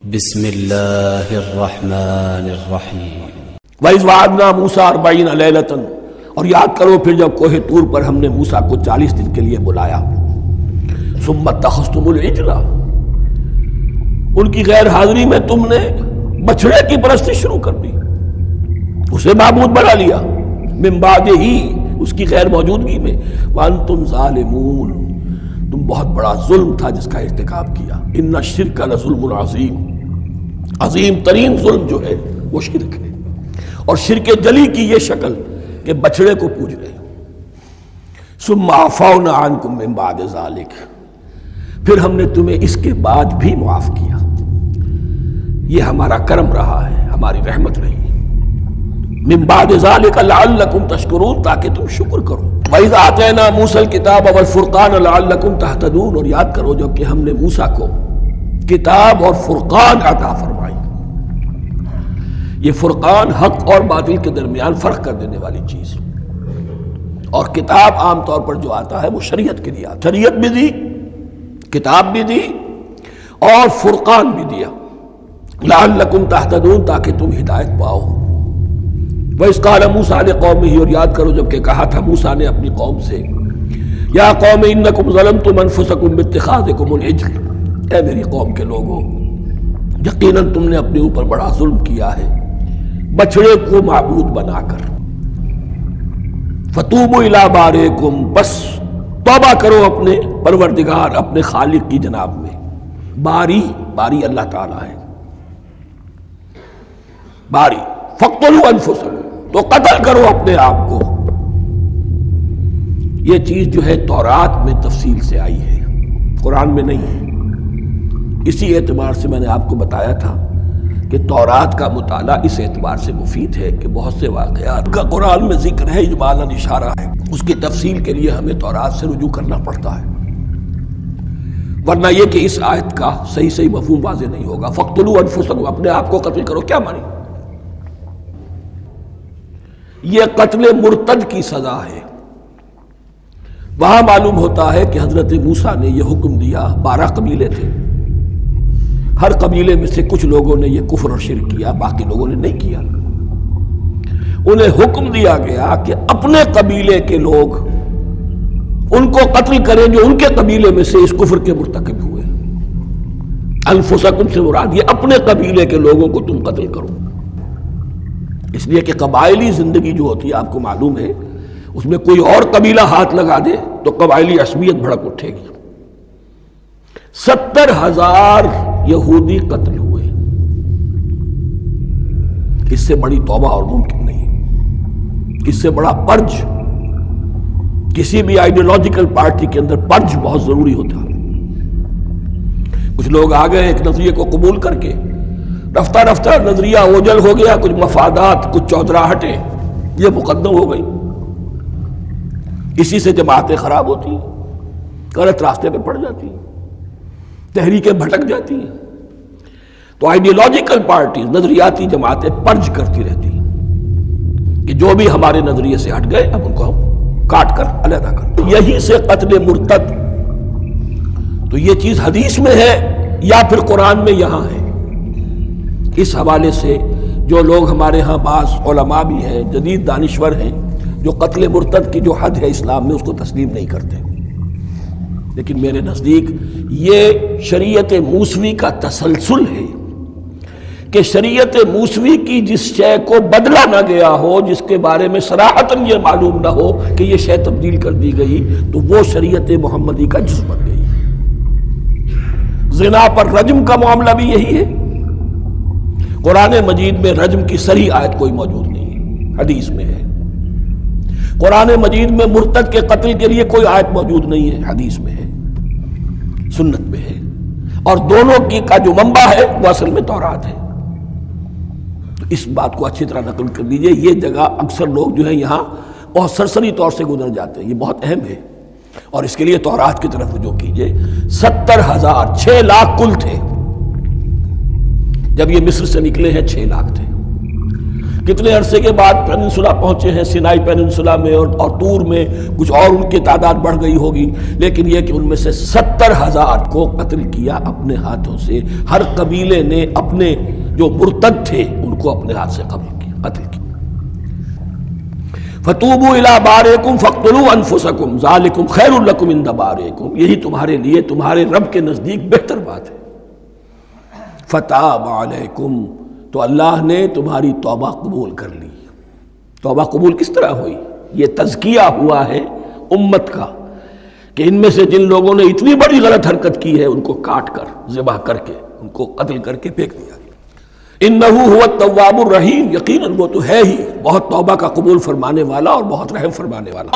بسم اللہ الرحمن الرحیم وَإِذْ وَعَدْنَا مُوسَىٰ 40 لَيْلَةً، اور یاد کرو پھر جب کوہ طور پر ہم نے موسیٰ کو 40 دن کے لیے بلایا۔ ثُمَّ اتَّخَذْتُمُ الْعِجْلَ، ان کی غیر حاضری میں تم نے بچھڑے کی پرستی شروع کر دی، اسے معبود بنا لیا، من بعدہ، اس کی غیر موجودگی میں، وَأَنْتُمْ ظَالِمُونَ، تم بہت بڑا ظلم تھا جس کا ارتکاب کیا۔ ان الشرک لظلم عظیم، عظیم ترین ظلم جو ہے وہ شرک ہے، اور شرک جلی کی یہ شکل کہ بچڑے کو پوج رہے۔ ثم عفونا عنکم من بعد ذلک، پھر ہم نے تمہیں اس کے بعد بھی معاف کیا، یہ ہمارا کرم رہا ہے، ہماری رحمت رہی۔ من بعد ذلک لعلکم تشکرون، تاکہ تم شکر کرو۔ وَإِذْ آتَيْنَا مُوسَى الْكِتَابَ وَالْفُرْقَانَ لَعَلَّكُمْ تَهْتَدُونَ، اور یاد کرو جب کہ ہم نے موسیٰ کو کتاب اور فرقان عطا فرمائی۔ یہ فرقان حق اور باطل کے درمیان فرق کر دینے والی چیز، اور کتاب عام طور پر جو آتا ہے وہ شریعت کے لیے آتا، شریعت بھی دی، کتاب بھی دی، اور فرقان بھی دیا، لعلکم تہتدون، تاکہ تم ہدایت پاؤ۔ وَإِذْ قَالَ مُوسَىٰ لِقَوْمِهِ، اور یاد کرو جب کہ کہا تھا موسیٰ نے اپنی قوم سے، یا قوم انکم ظلمتم انفسکم باتخاذکم العجل، اے میری قوم کے لوگوں، یقیناً تم نے اپنے اوپر بڑا ظلم کیا ہے بچڑے کو معبود بنا کر۔ فَتُوبُوا إِلَىٰ بَارِئِكُمْ، بس توبہ کرو اپنے پروردگار، اپنے خالق کی جناب میں۔ باری، باری اللہ تعالیٰ ہے، باری۔ فَاقْتُلُوا أَنفُسَكُمْ، تو قتل کرو اپنے آپ کو۔ یہ چیز جو ہے تورات میں تفصیل سے آئی ہے، قرآن میں نہیں ہے۔ اسی اعتبار سے میں نے آپ کو بتایا تھا کہ تورات کا مطالعہ اس اعتبار سے مفید ہے کہ بہت سے واقعات کا قرآن میں ذکر ہے، اجمالاً اشارہ ہے، اس کی تفصیل کے لیے ہمیں تورات سے رجوع کرنا پڑتا ہے، ورنہ یہ کہ اس آیت کا صحیح مفہوم واضح نہیں ہوگا۔ فَاقْتُلُوا أَنفُسَكُمْ، اپنے آپ کو قتل کرو، کیا مانی؟ یہ قتل مرتد کی سزا ہے۔ وہاں معلوم ہوتا ہے کہ حضرت موسیٰ نے یہ حکم دیا، 12 قبیلے تھے، ہر قبیلے میں سے کچھ لوگوں نے یہ کفر اور شرک کیا، باقی لوگوں نے نہیں کیا۔ انہیں حکم دیا گیا کہ اپنے قبیلے کے لوگ ان کو قتل کریں جو ان کے قبیلے میں سے اس کفر کے مرتکب ہوئے۔ انفسکم سے مراد یہ اپنے قبیلے کے لوگوں کو تم قتل کرو، اس لیے کہ قبائلی زندگی جو ہوتی ہے آپ کو معلوم ہے، اس میں کوئی اور قبیلہ ہاتھ لگا دے تو قبائلی عصبیت بھڑک اٹھے گی۔ 70,000 یہودی قتل ہوئے، اس سے بڑی توبہ اور ممکن نہیں، اس سے بڑا پرج، کسی بھی آئیڈیالوجیکل پارٹی کے اندر پرج بہت ضروری ہوتا ہے۔ کچھ لوگ آ گئے ایک نظریے کو قبول کر کے، رفتہ رفتہ نظریہ اوجل ہو گیا، کچھ مفادات، کچھ چودراہٹیں یہ مقدم ہو گئی، اسی سے جماعتیں خراب ہوتی ہیں، غلط راستے پہ پڑ جاتی ہیں، تحریکیں بھٹک جاتی ہیں۔ تو آئیڈیالوجیکل پارٹیز، نظریاتی جماعتیں پرج کرتی رہتی ہیں کہ جو بھی ہمارے نظریے سے ہٹ گئے اب ان کو ہم کاٹ کر علیحدہ کر۔ یہی سے قتل مرتد، تو یہ چیز حدیث میں ہے یا پھر قرآن میں یہاں ہے۔ اس حوالے سے جو لوگ ہمارے ہاں بعض علماء بھی ہیں، جدید دانشور ہیں، جو قتل مرتد کی جو حد ہے اسلام میں اس کو تسلیم نہیں کرتے، لیکن میرے نزدیک یہ شریعت موسوی کا تسلسل ہے کہ شریعت موسوی کی جس شے کو بدلا نہ گیا ہو، جس کے بارے میں صراحتاً یہ معلوم نہ ہو کہ یہ شے تبدیل کر دی گئی، تو وہ شریعت محمدی کا جز بن گئی۔ زنا پر رجم کا معاملہ بھی یہی ہے۔ قرآن مجید میں رجم کی صریح آیت کوئی موجود نہیں ہے، حدیث میں ہے۔ قرآن مجید میں مرتد کے قتل کے لیے کوئی آیت موجود نہیں ہے، حدیث میں ہے، سنت میں ہے، اور دونوں کی کا جو منبع ہے وہ اصل میں تورات ہے۔ تو اس بات کو اچھی طرح نقل کر لیجئے، یہ جگہ اکثر لوگ جو ہے یہاں بہت سرسری طور سے گزر جاتے ہیں، یہ بہت اہم ہے، اور اس کے لیے تورات کی طرف رجوع کیجئے۔ 70,000، 6 لاکھ کل تھے، جب یہ مصر سے نکلے ہیں 6 لاکھ تھے۔ کتنے عرصے کے بعد پیننسولا پہنچے ہیں، سینائی پیننسولا میں اور طور میں، کچھ اور ان کی تعداد بڑھ گئی ہوگی، لیکن یہ کہ ان میں سے 70,000 کو قتل کیا اپنے ہاتھوں سے۔ ہر قبیلے نے اپنے جو مرتد تھے ان کو اپنے ہاتھ سے قتل کیا۔ فَتُوبُوا إِلَىٰ بَارِئِكُمْ فَاقْتُلُوا أَنفُسَكُمْ ذَٰلِكُمْ خَيْرٌ لَكُمْ عِندَ بَارِئِكُمْ، یہی تمہارے لیے تمہارے رب کے نزدیک بہتر بات ہے۔ فَتَابَ عَلَيْكُمْ، تو اللہ نے تمہاری توبہ قبول کر لی۔ توبہ قبول کس طرح ہوئی؟ یہ تزکیہ ہوا ہے امت کا کہ ان میں سے جن لوگوں نے اتنی بڑی غلط حرکت کی ہے ان کو کاٹ کر، ذبح کر کے، ان کو قتل کر کے پھینک دیا۔ انہ هو التواب الرحیم، یقیناً وہ تو ہے ہی بہت توبہ کا قبول فرمانے والا اور بہت رحم فرمانے والا۔